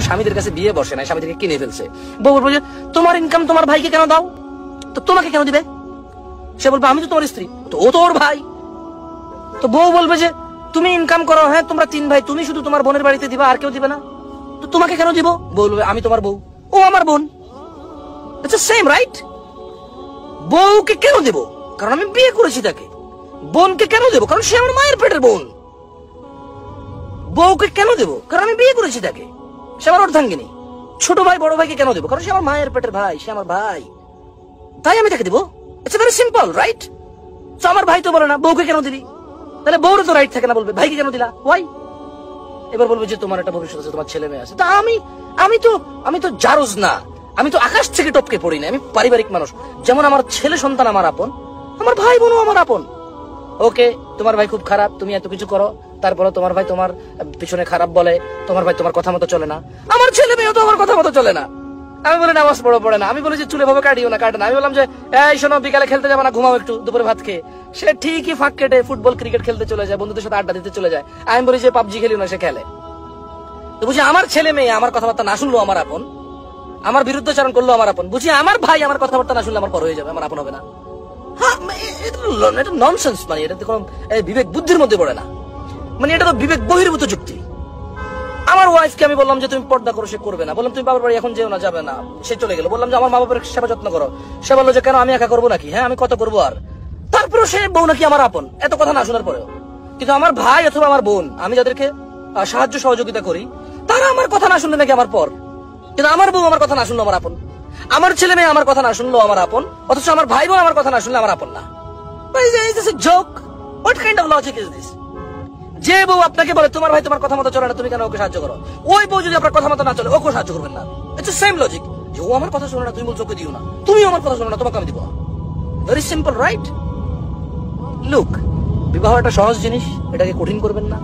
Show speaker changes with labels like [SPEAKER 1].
[SPEAKER 1] স্বামীদের কাছে বিয়ে বসে না, স্বামীদেরকে কিনে ফেলছে। বউ বলবে যে তোমার ইনকাম তোমার ভাইকে কেন দাও, তো তোমাকে কেন দিবে? সে বলবে আমি তো তোমার স্ত্রী, তো ও তো ওর ভাই। তো বউ বলবে যে তুমি ইনকাম করো, হ্যাঁ তোমরা 3 ভাই, তুমি শুধু তোমার বোনের বাড়িতে দিবা, আর কেউ দিবে না, তো তোমাকে কেন দিব? বলবে আমি তোমার বউ, ও আমার বোন। It's same right. বউকে কেন দেব? কারণ আমি বিয়ে করেছি তাকে। বোনকে কেন দেব? কারণ সে আমার মায়ের পেটের বোন। বউকে কেন দেব? কারণ আমি বিয়ে করেছি তাকে, সে আমার অর্ধাঙ্গিনী। ছোট ভাই বড় ভাইকে কেন দেব? কারণ সে আমার মায়ের পেটের ভাই, সে আমার ভাই, তাই আমি তাকে দেব। It's very simple right. তো আমার ভাই তো বলে না বউকে কেন দিলি, তাহলে বউর তো রাইট থাকে না, বলবে ভাইকে কেন দিলা, ওয়াই? এবার বলবে যে তোমার একটা ভবিষ্যৎ আছে, তোমার ছেলে মেয়ে আছে। তা আমি তো জারজ না, আমি তো আকাশ থেকে টপকে পড়ি না, আমি পারিবারিক মানুষ। যেমন আমার ছেলে সন্তান আমার আপন, আমার ভাই বোনও আমার আপন। ওকে, তোমার ভাই খুব খারাপ, তুমি এত কিছু করো, তারপরে তোমার ভাই তোমার পিছনে খারাপ বলে, তোমার ভাই তোমার কথা মতো চলে না, আমার ছেলে মেয়েও তো আমার কথা মতো চলে না। আমি বলি নামাজ পড়ে না, আমি বলি যে চুলে ভাবে কাটিও না, কাটে না। আমি বললাম যে এই শোনো, বিকালে খেলতে যাবে না, ঘুমাও একটু, দুপুরে ভাত খেয়ে। সে ঠিকই ফাঁক কেটে ফুটবল ক্রিকেট খেলতে চলে যায়, বন্ধুদের সাথে আড্ডা দিতে চলে যায়। আমি বলি যে পাবজি খেলিও না, সে খেলে। তো বুঝি আমার ছেলে মেয়ে আমার কথাবার্তা না শুনলো আমার আপন, আমার বিরুদ্ধাচরণ করলো আমার আপন। বুঝি আমার ভাই আমার কথাবার্তা না শুনলে আমার পর হয়ে যাবে, আমার আপন হবে না। হ্যাঁ, এটা ননসেন্স। মানে এটা কোনো বিবেক বুদ্ধির মধ্যে পড়ে না, মানে এটা তো বিবেক বহির্ভূত যুক্তি। আমার ওয়াইফকে আমি বললাম যে তুমি পর্দা করো, সে করবে না। বললাম তুমি বাবার বাড়ি এখন যেও না, যাবে না, সে চলে গেল। বললাম যে আমার মা বাবার সেবা যত্ন করো, সে বললো যে কেন আমি একা করবো নাকি, হ্যাঁ আমি কত করবো আর। তারপরে সে বউ নাকি আমার আপন, এত কথা না শোনার পরেও। কিন্তু আমার ভাই অথবা আমার বোন, আমি যাদেরকে সাহায্য সহযোগিতা করি, তারা আমার কথা না শুনলে নাকি আমার পর। কিন্তু আমার বউ আমার কথা না শুনলো আমার আপন, আমার ছেলে মেয়ে আমার কথা না শুনলো আমার আপন, অথচ আমার ভাই বোন আমার কথা না শুনলে আমার আপন না। Joke, what kind of logic is this? যে বউ আপনাকে বলে তোমার ভাই তোমার কথা মতো চলে না, তুমি কেন ওকে সাহায্য করো, ওই বউ যদি আপনার কথা মতো না চলে, ওকে সাহায্য করবেন না। ইটস সেম লজিক, যে ও আমার কথা শোনে না, তুমি বলছো ওকে দিও না, তুমিও আমার কথা শোনো না, তোমাকে আমি দিব। Very simple right. লুক, বিবাহ একটা সহজ জিনিস, এটাকে কঠিন করবেন না।